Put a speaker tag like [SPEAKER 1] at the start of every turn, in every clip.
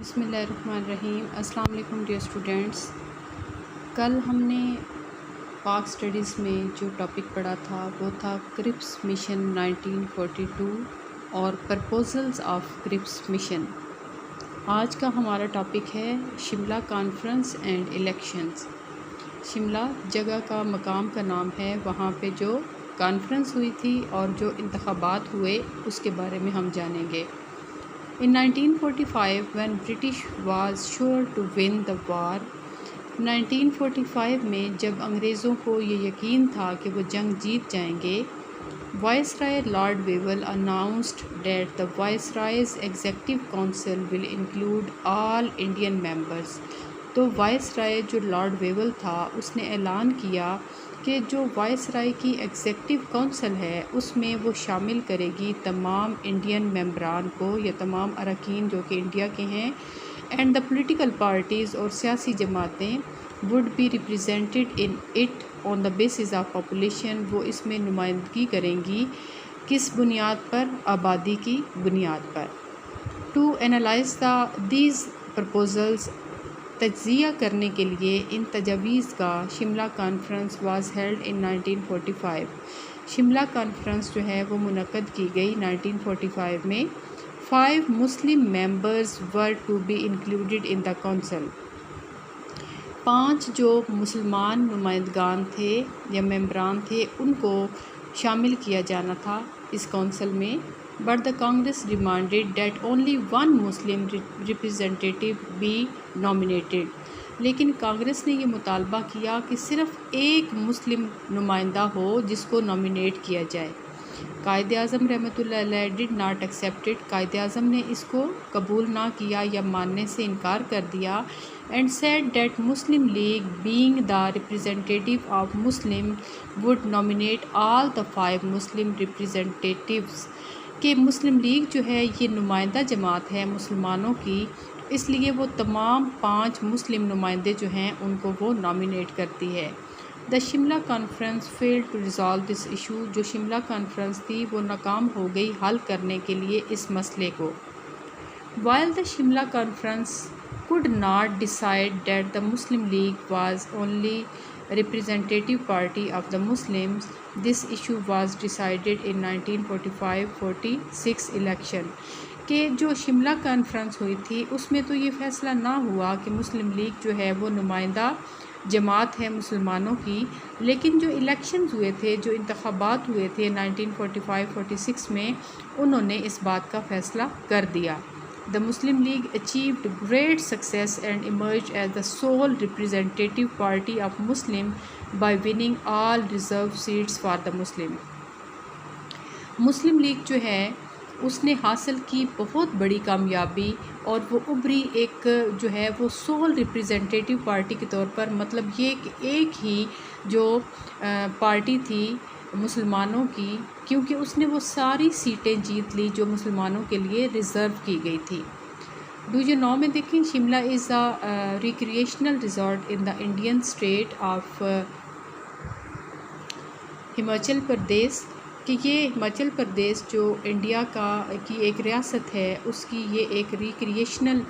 [SPEAKER 1] بسم اللہ الرحمن الرحیم۔ السلام علیکم ڈیئر اسٹوڈینٹس۔ کل ہم نے پاک اسٹڈیز میں جو ٹاپک پڑھا تھا وہ تھا کرپس مشن 1942 اور پرپوزلز آف کرپس مشن۔ آج کا ہمارا ٹاپک ہے Shimla conference and elections. Shimla جگہ کا مقام کا نام ہے، وہاں پہ جو کانفرنس ہوئی تھی اور جو انتخابات ہوئے اس کے بارے میں ہم جانیں گے۔ In 1945 when British was sure to win the war 1945 میں جب انگریزوں کو یہ یقین تھا کہ وہ جنگ جیت جائیں گے، viceroy lord Wavell announced that the Viceroy's Executive Council will include all Indian members۔ تو وائسرائے جو لارڈ ویول تھا اس نے اعلان کیا کہ جو وائسرائے کی ایگزیکٹو کونسل ہے اس میں وہ شامل کرے گی تمام انڈین ممبران کو یا تمام اراکین جو کہ انڈیا کے ہیں، اینڈ دا پولیٹیکل پارٹیز اور سیاسی جماعتیں would be represented in it on the basis of population. وہ اس میں نمائندگی کریں گی کس بنیاد پر؟ آبادی کی بنیاد پر۔ ٹو اینالائز دیز پرپوزلز، تجزیہ کرنے کے لیے ان تجاویز کا Shimla conference was held in 1945۔ Shimla conference جو ہے وہ منعقد کی گئی 1945 میں۔ 5 Muslim members were to be included in the council. 5 جو مسلمان نمائندگان تھے یا ممبران تھے ان کو شامل کیا جانا تھا اس کونسل میں۔ But the Congress demanded that only one Muslim representative be nominated۔ لیکن کانگریس نے یہ مطالبہ کیا کہ صرف ایک مسلم نمائندہ ہو جس کو نامینیٹ کیا جائے۔ قائد اعظم رحمۃ اللہ علیہ did not accept it۔ Quaid Azam نے اس کو قبول نہ کیا یا ماننے سے انکار کر دیا، and said that Muslim League being the representative of Muslim would nominate all the 5 Muslim representatives۔ کہ مسلم لیگ جو ہے یہ نمائندہ جماعت ہے مسلمانوں کی، اس لیے وہ تمام 5 مسلم نمائندے جو ہیں ان کو وہ نامینیٹ کرتی ہے۔ The Shimla conference failed to resolve this issue. جو شملہ کانفرنس تھی وہ ناکام ہو گئی حل کرنے کے لیے اس مسئلے کو۔ While the Shimla Conference could not decide that the Muslim League was only representative party of the Muslims, this issue was decided in 1945-46 election۔ کہ جو شملہ کانفرنس ہوئی تھی اس میں تو یہ فیصلہ نہ ہوا کہ مسلم لیگ جو ہے وہ نمائندہ جماعت ہے مسلمانوں کی، لیکن جو الیکشنز ہوئے تھے، جو انتخابات ہوئے تھے 1945-46 میں، انہوں نے اس بات کا فیصلہ کر دیا۔ The Muslim League achieved great success and emerged as the sole representative party of Muslim by winning all reserved seats for the Muslim۔ Muslim league جو ہے اس نے حاصل کی بہت بڑی کامیابی اور وہ ابھری ایک جو ہے وہ سول ریپرزینٹیٹیو پارٹی کے طور پر، مطلب یہ کہ ایک ہی جو پارٹی تھی مسلمانوں کی، کیونکہ اس نے وہ ساری سیٹیں جیت لی جو مسلمانوں کے لیے ریزرو کی گئی تھی۔ ڈو یو نو میں دیکھیں Shimla is a recreational resort in the Indian state of Himachal Pradesh, کہ یہ ہماچل پردیش جو انڈیا کی ایک ریاست ہے اس کی یہ ایک ریکریشنل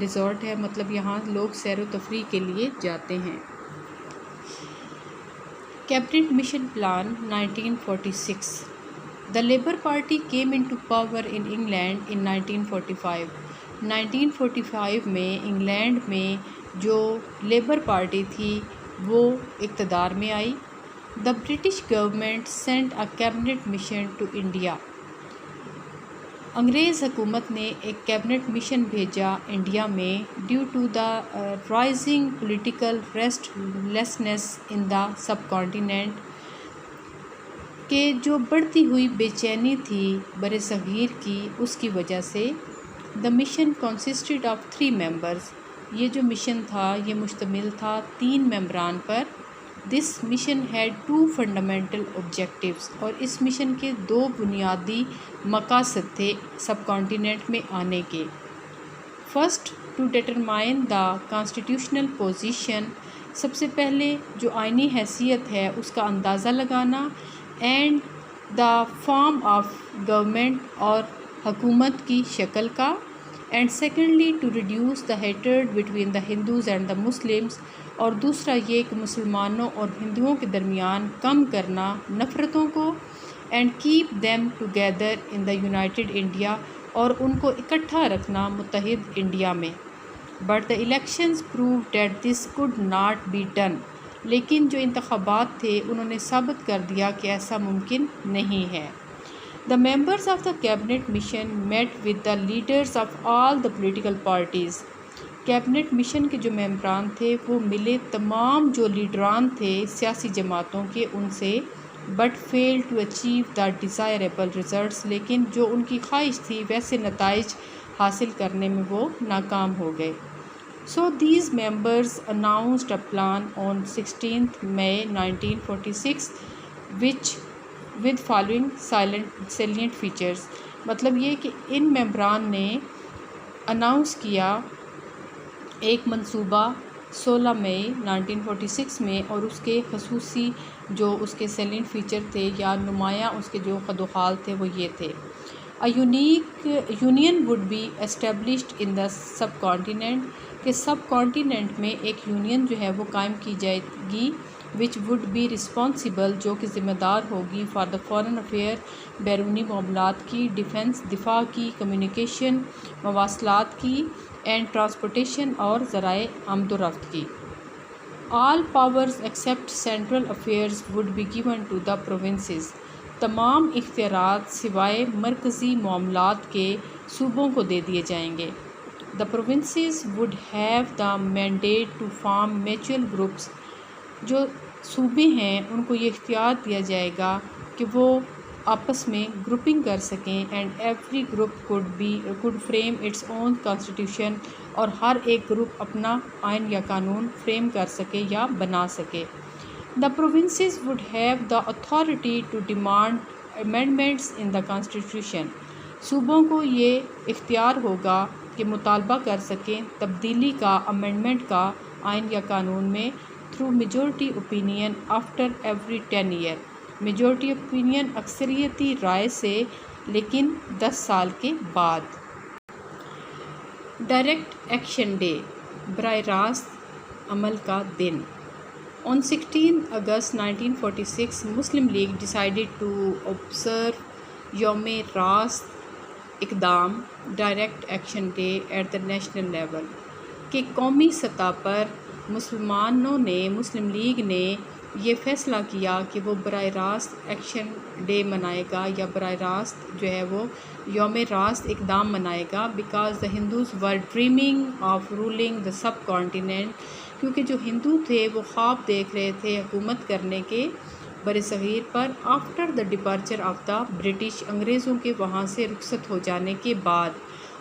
[SPEAKER 1] ریزورٹ ہے، مطلب یہاں لوگ سیر و تفریح کے لیے جاتے ہیں۔ Cabinet mission plan 1946۔ The Labour Party came into power in England in 1945۔ 1945 میں انگلینڈ میں جو لیبر پارٹی تھی وہ اقتدار میں آئی۔ The British government sent a cabinet mission to India۔ انگریز حکومت نے ایک کیبنٹ مشن بھیجا انڈیا میں، due to the rising political restlessness in the subcontinent, کہ جو بڑھتی ہوئی بے چینی تھی بر صغیر کی اس کی وجہ سے۔ The mission consisted of 3 members. یہ جو مشن تھا یہ مشتمل تھا 3 ممبران پر۔ This mission had 2 fundamental objectives. اور اس مشن کے 2 بنیادی مقاصد تھے سب کانٹیننٹ میں آنے کے۔ First, to determine the constitutional position. سب سے پہلے جو آئینی حیثیت ہے اس کا اندازہ لگانا، and the form of government, اور حکومت کی شکل کا، and secondly to reduce the hatred between the Hindus and the Muslims, اور دوسرا یہ کہ مسلمانوں اور ہندوؤں کے درمیان کم کرنا نفرتوں کو، and keep them together in the united India, اور ان کو اکٹھا رکھنا متحد انڈیا میں۔ But the elections prove that this could not be done, لیکن جو انتخابات تھے انہوں نے ثابت کر دیا کہ ایسا ممکن نہیں ہے۔ The members of the cabinet mission met with the leaders of all the political parties. Cabinet mission کے جو ممبران تھے وہ ملے تمام جو لیڈران تھے سیاسی جماعتوں کے ان سے، but failed to achieve the desirable results، لیکن جو ان کی خواہش تھی ویسے نتائج حاصل کرنے میں وہ ناکام ہو گئے۔ So these members announced a plan on 16th May 1946 which with following salient features، مطلب یہ کہ ان ممبران نے اناؤنس کیا ایک منصوبہ 16 مئی 1946 میں، اور اس کے خصوصی جو اس کے سیلینٹ فیچر تھے یا نمایاں اس کے جو خد و خال تھے وہ یہ تھے: A unique union would be established in the subcontinent، کہ سب کانٹیننٹ میں ایک یونین جو ہے وہ قائم کی جائے گی، which would be responsible، جو کہ ذمہ دار ہوگی for the foreign affair، بیرونی معاملات کی، ڈیفنس دفاع کی، کمیونیکیشن مواصلات کی، اینڈ ٹرانسپورٹیشن اور ذرائع آمد و رفت کی۔ All powers except central affairs would be given to the provinces، تمام اختیارات سوائے مرکزی معاملات کے صوبوں کو دے دیے جائیں گے۔ The provinces would have the mandate to form mutual groups، جو صوبے ہیں ان کو یہ اختیار دیا جائے گا کہ وہ آپس میں گروپنگ کر سکیں، and every group could frame its own constitution، اور ہر ایک گروپ اپنا آئین یا قانون فریم کر سکے یا بنا سکے۔ The provinces would have the authority to demand amendments in the constitution، صوبوں کو یہ اختیار ہوگا کہ مطالبہ کر سکیں تبدیلی کا، امینڈمنٹ کا آئین یا قانون میں، through majority opinion after every 10 year, majority opinion اکثریتی رائے سے لیکن 10 سال کے بعد۔ ڈائریکٹ ایکشن ڈے، براہ راست عمل کا دن۔ On 16 August 1946 Muslim League decided to observe یوم راست اقدام direct action day at the national level, کہ قومی سطح پر مسلم لیگ نے یہ فیصلہ کیا کہ وہ براہ راست ایکشن ڈے منائے گا، یا براہ راست جو ہے وہ یوم راست اقدام منائے گا، because the Hindus were dreaming of ruling the subcontinent, کیونکہ جو ہندو تھے وہ خواب دیکھ رہے تھے حکومت کرنے کے بر صغیر پر، after the departure of the British, انگریزوں کے وہاں سے رخصت ہو جانے کے بعد۔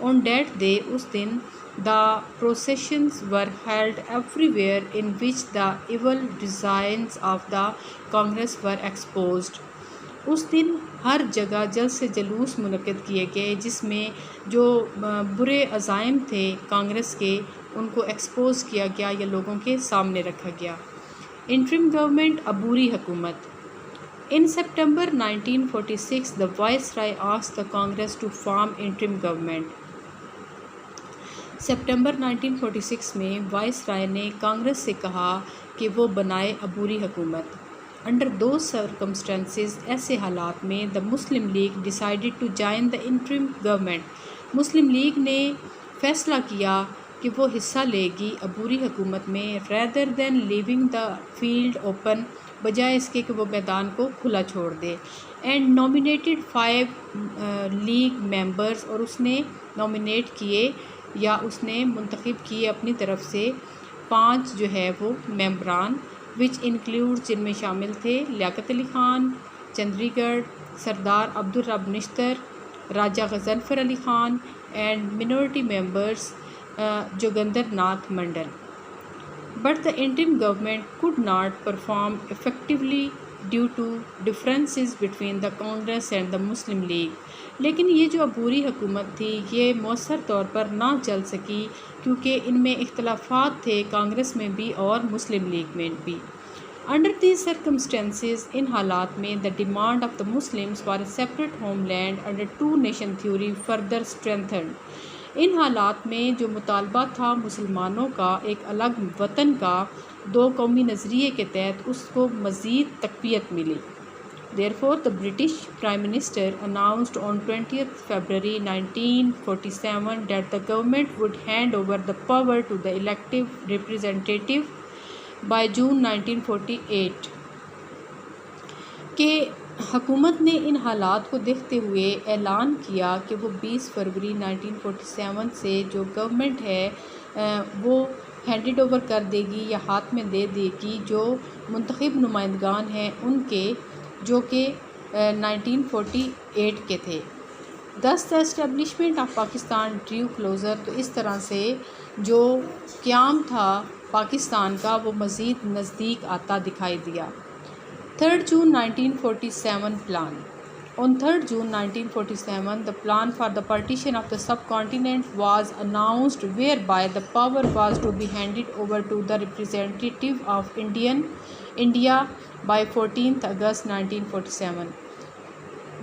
[SPEAKER 1] آن دیٹ ڈے، اس دن، the processions were held everywhere in which the evil designs of the Congress were exposed, اس دن ہر جگہ جلد سے جلوس منعقد کیے گئے جس میں جو برے عزائم تھے کانگریس کے ان کو ایکسپوز کیا گیا یا لوگوں کے سامنے رکھا گیا۔ انٹرم گورنمنٹ، عبوری حکومت۔ In September 1946 the Viceroy asked the Congress to form interim government۔ September 1946 میں وائس رائے نے کانگریس سے کہا کہ وہ بنائے عبوری حکومت۔ انڈر دوز سرکمسٹانسز، ایسے حالات میں، the Muslim League decided to join the interim government, Muslim League نے فیصلہ کیا کہ وہ حصہ لے گی عبوری حکومت میں، rather than leaving the field open, بجائے اس کے کہ وہ میدان کو کھلا چھوڑ دے، اینڈ نامینیٹڈ 5 لیگ ممبرز، اور اس نے نامینیٹ کیے یا اس نے منتخب کیے اپنی طرف سے 5 جو ہے وہ ممبران، وچ انکلیوڈ، جن میں شامل تھے Liaquat Ali Khan Chundrigar, Sardar Abdur Rab Nishtar, Raja Ghazanfar Ali Khan, and minority members Jogendra Nath Mandal. But the interim government could not perform effectively due to differences between the Congress and the Muslim League۔ لیکن یہ جو عبوری حکومت تھی یہ مؤثر طور پر نہ چل سکی کیونکہ ان میں اختلافات تھے کانگریس میں بھی اور مسلم لیگ میں بھی۔ Under these circumstances، ان حالات میں، the demand of the Muslims for a separate homeland under two nation theory further strengthened، ان حالات میں جو مطالبہ تھا مسلمانوں کا ایک الگ وطن کا، دو قومی نظریے کے تحت اس کو مزید تقویت ملی۔ Therefore, the British Prime Minister announced on 20th February 1947 that the government would hand over the power to the elective representative by June 1948 کہ حکومت نے ان حالات کو دیکھتے ہوئے اعلان کیا کہ وہ 20 فروری 1947 سے جو گورنمنٹ ہے وہ ہینڈڈ اوور کر دے گی یا ہاتھ میں دے دے گی جو منتخب نمائندگان ہیں ان کے، جو کہ 1948 کے تھے۔ Thus the establishment of Pakistan drew closer، تو اس طرح سے جو قیام تھا پاکستان کا وہ مزید نزدیک آتا دکھائی دیا۔ 3 June 1947 Plan۔ On 3 June 1947, the plan for the partition of the subcontinent was announced, whereby the power was to be handed over to the representative of India by 14 August 1947۔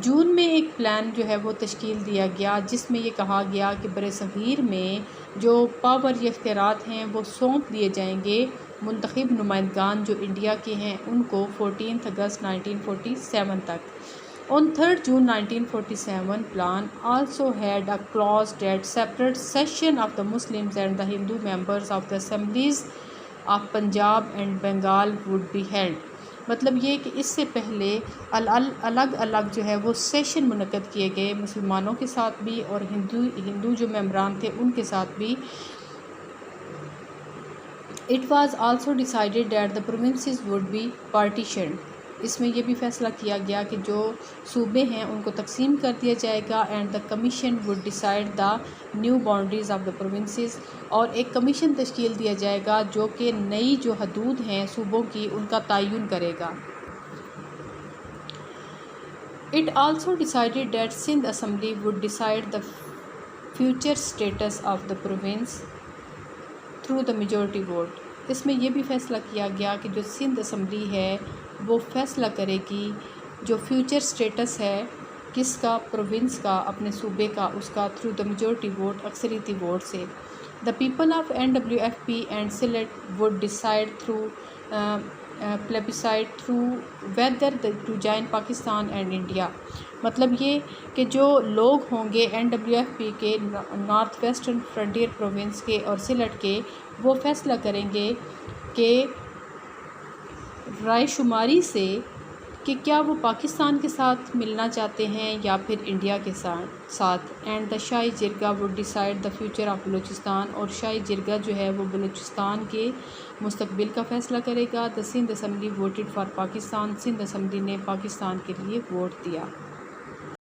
[SPEAKER 1] جون میں ایک پلان جو ہے وہ تشکیل دیا گیا جس میں یہ کہا گیا کہ برصغیر میں جو پاور یا اختیارات ہیں وہ سونپ دیے جائیں گے منتخب نمائندگان جو انڈیا کے ہیں ان کو 14 اگست 1947 تک۔ On 3 June 1947 plan also had a clause that separate session of the Muslims and the Hindu members of the assemblies of Punjab and Bengal would be held۔ مطلب یہ کہ اس سے پہلے الگ الگ جو ہے وہ سیشن منعقد کیے گئے مسلمانوں کے ساتھ بھی اور ہندو جو ممبران تھے ان کے ساتھ بھی۔ It was also decided that the provinces would be partitioned۔ اس میں یہ بھی فیصلہ کیا گیا کہ جو صوبے ہیں ان کو تقسیم کر دیا جائے گا، and the commission would decide the new boundaries of the provinces، اور ایک کمیشن تشکیل دیا جائے گا جو کہ نئی جو حدود ہیں صوبوں کی ان کا تعین کرے گا۔ It also decided that Sindh Assembly would decide the future status of the province through the majority vote۔ اس میں یہ بھی فیصلہ کیا گیا کہ جو سندھ اسمبلی ہے وہ فیصلہ کرے گی جو فیوچر سٹیٹس ہے کس کا، پروونس کا، اپنے صوبے کا، اس کا تھرو دا میجورٹی ووٹ، اکثریتی ووٹ سے۔ The people of NWFP and Sylhet would decide through plebiscite through whether to join Pakistan and India. مطلب یہ کہ جو لوگ ہوں گے NWFP کے نارتھ ویسٹرن فرنٹیئر پروونس کے اور سلیٹ کے، وہ فیصلہ کریں گے کہ رائے شماری سے کہ کیا وہ پاکستان کے ساتھ ملنا چاہتے ہیں یا پھر انڈیا کے ساتھ۔ And the Shahi Jirga would decide the future of Balochistan, اور شاہی جرگہ جو ہے وہ بلوچستان کے مستقبل کا فیصلہ کرے گا۔ The Sindh assembly voted for Pakistan, Sindh assembly نے پاکستان کے لیے ووٹ دیا۔